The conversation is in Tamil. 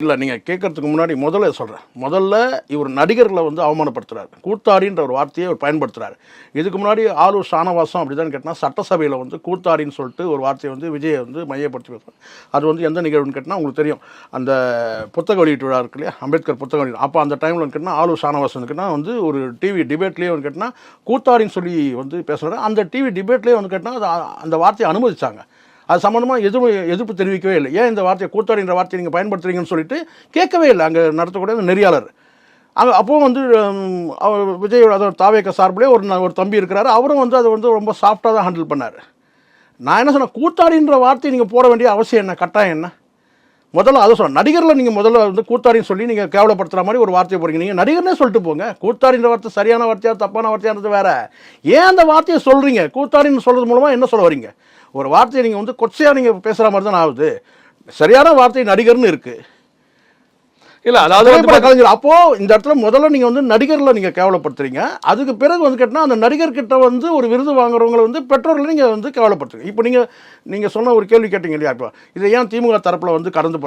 இல்லை, நீங்கள் கேட்கறதுக்கு முன்னாடி முதல்ல சொல்கிறேன். முதல்ல இவர் நடிகர்களை வந்து அவமானப்படுத்துகிறார். கூத்தாடின்ற ஒரு வார்த்தையை அவர் பயன்படுத்துகிறார். இதுக்கு முன்னாடி ஆளூர் ஷானவாசம் அப்படி தான் கேட்டால் சட்டசபையில் வந்து கூத்தாடின்னு சொல்லிட்டு ஒரு வார்த்தையை வந்து விஜயை வந்து மையப்படுத்தி பேசுகிறார். அது வந்து எந்த நிகழ்வுன்னு கேட்டால் உங்களுக்கு தெரியும், அந்த புத்தக வெளியீட்டு விழா இருக்கு இல்லையா, அம்பேத்கர் புத்தக வெளியீடு. அப்போ அந்த டைமில் வந்து கேட்டால் ஆளூர் ஷானவாசன் கேட்டால் வந்து ஒரு டிவி டிபேட்லேயே வந்து கேட்டால் கூத்தாடின்னு சொல்லி வந்து பேசுகிறாரு. அந்த டிவி டிபேட்லேயே வந்து கேட்டால் அந்த வார்த்தையை அனுமதிச்சாங்க. அது சம்மந்தமாக எதிர்ப்பு தெரிவிக்கவே இல்லை. ஏன் இந்த வார்த்தையை கூத்தாடின்ற வார்த்தையை நீங்கள் பயன்படுத்துறீங்கன்னு சொல்லிட்டு கேட்கவே இல்லை அங்கே நடத்தக்கூடிய அந்த நெறியாளர். அப்போது வந்து விஜய் அதோட தாவேக்க சார்பிலே ஒரு தம்பி இருக்கிறாரு. அவரும் வந்து அதை வந்து ரொம்ப சாஃப்டாக தான் ஹேண்டில் பண்ணார். நான் என்ன சொன்னேன், கூத்தாடின்ற வார்த்தையை நீங்கள் போட வேண்டிய அவசியம் என்ன, கட்டாயம் என்ன? முதல்ல அதை சொன்னேன். நடிகரில் நீங்கள் முதல்ல வந்து கூத்தாடின்னு சொல்லி நீங்கள் கேவலப்படுத்துகிற மாதிரி ஒரு வார்த்தையை போகிறீங்க. நீங்கள் நடிகர்னே சொல்லிட்டு போங்க. கூத்தாடின்ற வார்த்தை சரியான வார்த்தையாக தப்பான வார்த்தையானது வேறு. ஏன் அந்த வார்த்தையை சொல்கிறீங்க? கூத்தாடின்னு சொல்கிறது மூலமாக என்ன சொல்ல வரீங்க? ஒரு வார்த்தையை நீங்கள் வந்து கொச்சையாக நீங்கள் பேசுகிற மாதிரி தான் ஆகுது. சரியான வார்த்தை நடிகர்னு இருக்குது. இல்லை, அதாவது கலைஞர். அப்போது இந்த இடத்துல முதல்ல நீங்கள் வந்து நடிகரில் நீங்கள் கேவலப்படுத்துறீங்க. அதுக்கு பிறகு வந்து கேட்டால் அந்த நடிகர்கிட்ட வந்து ஒரு விருது வாங்குறவங்களை வந்து பெற்றோர்களை நீங்கள் வந்து கேவலப்படுத்துறீங்க. இப்போ நீங்கள் சொன்ன ஒரு கேள்வி கேட்டீங்க இல்லையா, இப்போ இதை ஏன் திமுக தரப்பில் வந்து கடந்து போகிறாங்க?